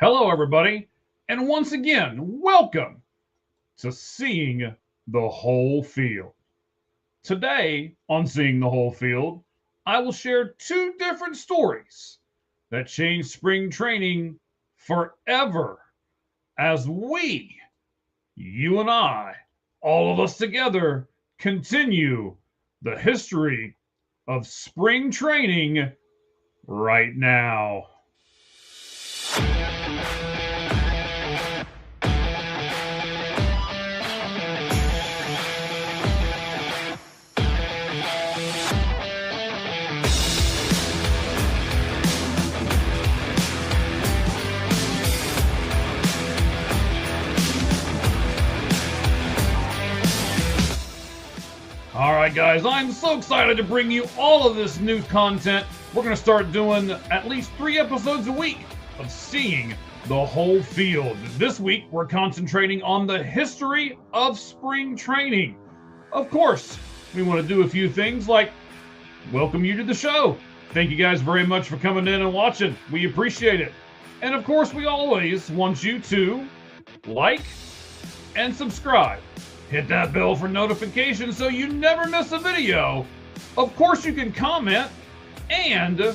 Hello, everybody, and once again, welcome to Seeing the Whole Field. Today, on Seeing the Whole Field, I will share two different stories that changed spring training forever as we, you and I, all of us together, continue the history of spring training right now. All right, guys, I'm so excited to bring you all of this new content. We're going to start doing at least 3 episodes a week of Seeing the Whole Field. This week, we're concentrating on the history of spring training. Of course, we want to do a few things like welcome you to the show. Thank you guys very much for coming in and watching. We appreciate it. And of course, we always want you to like and subscribe. Hit that bell for notifications so you never miss a video. Of course, you can comment and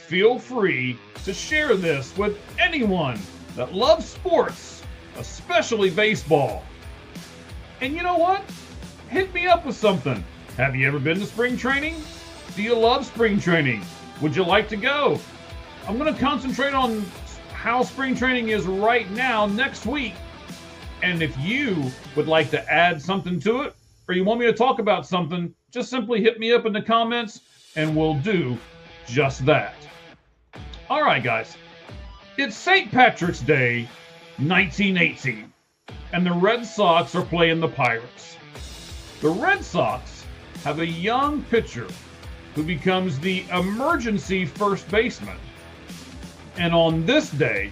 feel free to share this with anyone that loves sports, especially baseball. And you know what? Hit me up with something. Have you ever been to spring training? Do you love spring training? Would you like to go? I'm going to concentrate on how spring training is right now next week. And if you would like to add something to it, or you want me to talk about something, just simply hit me up in the comments and we'll do just that. All right, guys. It's St. Patrick's Day, 1918, and the Red Sox are playing the Pirates. The Red Sox have a young pitcher who becomes the emergency first baseman. And on this day,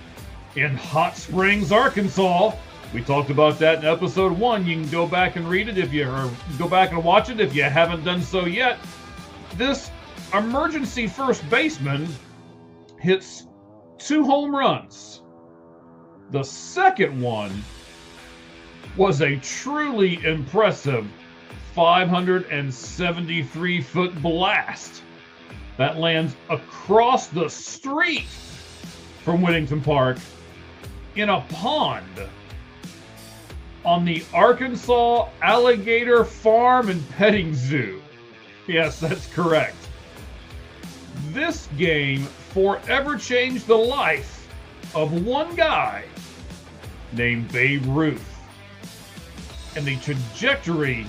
in Hot Springs, Arkansas, we talked about that in episode 1. You can go back and read it or go back and watch it if you haven't done so yet. This emergency first baseman hits 2 home runs. The second one was a truly impressive 573-foot blast that lands across the street from Whittington Park in a pond on the Arkansas Alligator Farm and Petting Zoo. Yes, that's correct. This game forever changed the life of one guy named Babe Ruth. And the trajectory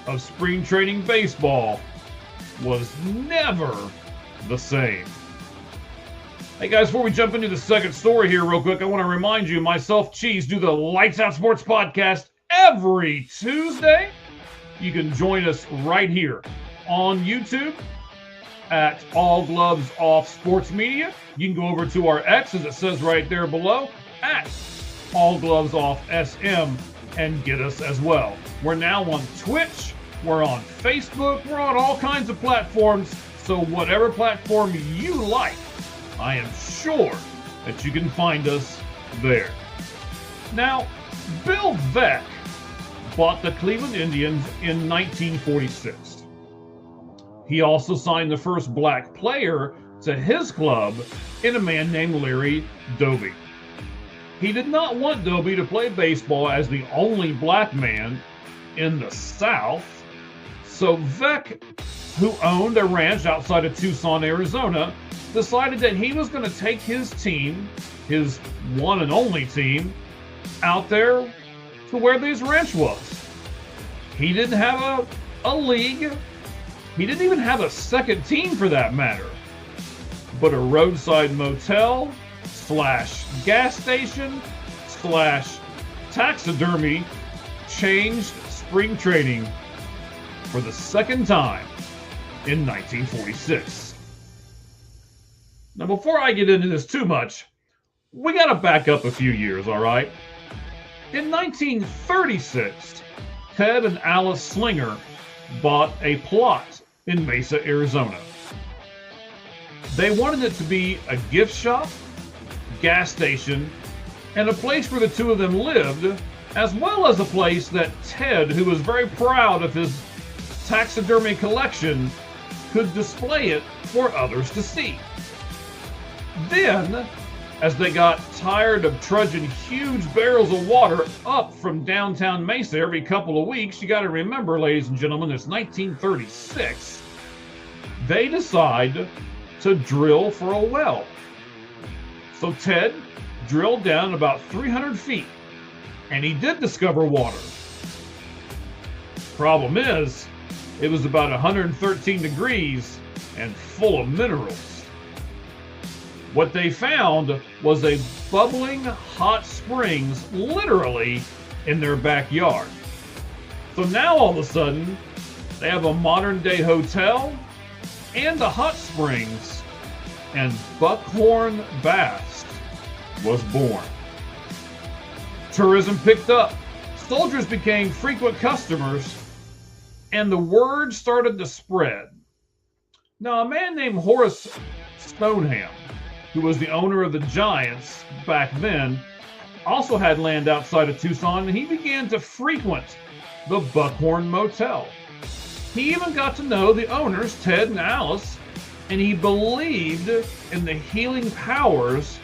of spring training baseball was never the same. Hey guys, before we jump into the second story here real quick, I want to remind you, myself, Cheese, do the Lights Out Sports podcast every Tuesday. You can join us right here on YouTube at All Gloves Off Sports Media. You can go over to our X, as it says right there below, at All Gloves Off SM, and get us as well. We're now on Twitch, we're on Facebook, we're on all kinds of platforms, so whatever platform you like, I am sure that you can find us there. Now, Bill Veeck bought the Cleveland Indians in 1946. He also signed the first black player to his club in a man named Larry Doby. He did not want Doby to play baseball as the only black man in the South, so Veeck, who owned a ranch outside of Tucson, Arizona, decided that he was going to take his team, his one and only team, out there to where this ranch was. He didn't have a league. He didn't even have a second team for that matter. But a roadside motel / gas station / taxidermy changed spring training for the second time in 1946. Now, before I get into this too much, we got to back up a few years, all right? In 1936, Ted and Alice Slinger bought a plot in Mesa, Arizona. They wanted it to be a gift shop, gas station, and a place where the two of them lived, as well as a place that Ted, who was very proud of his taxidermy collection, could display it for others to see. Then, as they got tired of trudging huge barrels of water up from downtown Mesa every couple of weeks, you got to remember, ladies and gentlemen, it's 1936, they decide to drill for a well. So Ted drilled down about 300 feet, and he did discover water. Problem is, it was about 113 degrees and full of minerals. What they found was a bubbling hot springs literally in their backyard. So now all of a sudden, they have a modern day hotel and a hot springs, and Buckhorn Baths was born. Tourism picked up, soldiers became frequent customers, and the word started to spread. Now, a man named Horace Stoneham, who was the owner of the Giants back then, also had land outside of Tucson, and he began to frequent the Buckhorn Motel. He even got to know the owners, Ted and Alice, and he believed in the healing powers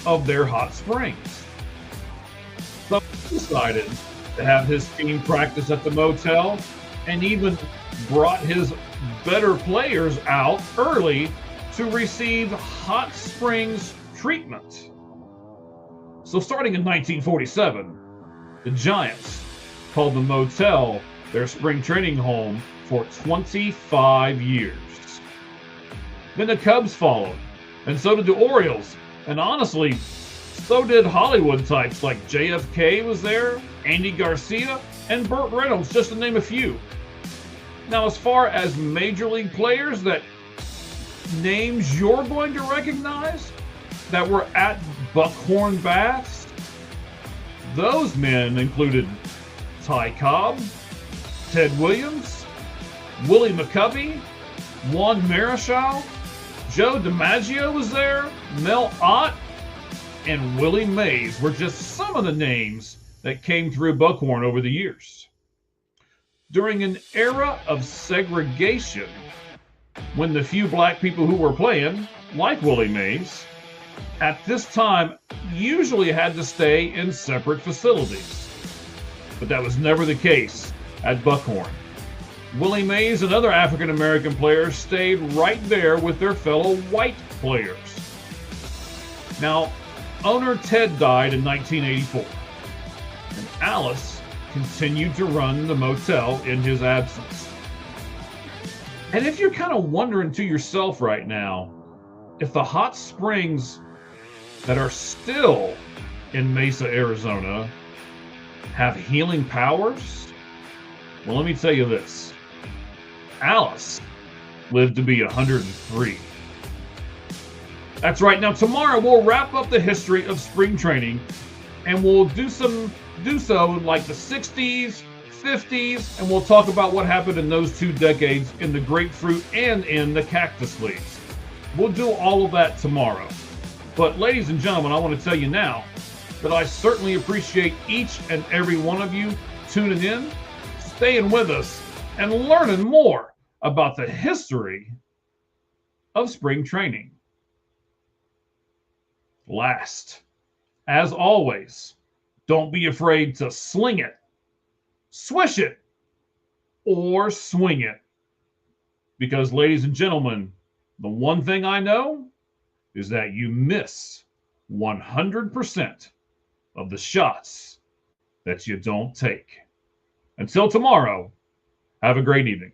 of their hot springs. So he decided to have his team practice at the motel, and even brought his better players out early to receive hot springs treatment. So starting in 1947, the Giants called the motel their spring training home for 25 years. Then the Cubs followed, and so did the Orioles, and honestly, so did Hollywood types like JFK was there, Andy Garcia, and Burt Reynolds, just to name a few. Now, as far as major league players that names you're going to recognize that were at Buckhorn Baths, those men included Ty Cobb, Ted Williams, Willie McCovey, Juan Marichal, Joe DiMaggio was there, Mel Ott, and Willie Mays were just some of the names that came through Buckhorn over the years. During an era of segregation, when the few black people who were playing, like Willie Mays, at this time usually had to stay in separate facilities. But that was never the case at Buckhorn. Willie Mays and other African American players stayed right there with their fellow white players. Now, owner Ted died in 1984, and Alice continued to run the motel in his absence. And if you're kind of wondering to yourself right now, if the hot springs that are still in Mesa, Arizona, have healing powers, well, let me tell you this. Alice lived to be 103. That's right. Now, tomorrow we'll wrap up the history of spring training, and we'll do so in like the 60s, 50s, and we'll talk about what happened in those 2 decades in the grapefruit and in the cactus leaves. We'll do all of that tomorrow. But ladies and gentlemen, I want to tell you now that I certainly appreciate each and every one of you tuning in, staying with us, and learning more about the history of spring training. Last, as always, don't be afraid to sling it, swish it, or swing it. Because, ladies and gentlemen, the one thing I know is that you miss 100% of the shots that you don't take. Until tomorrow, have a great evening.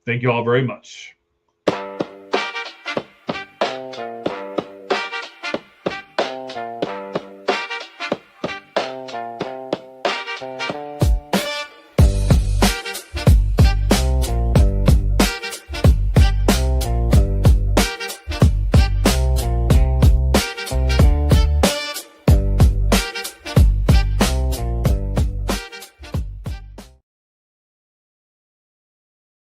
Thank you all very much.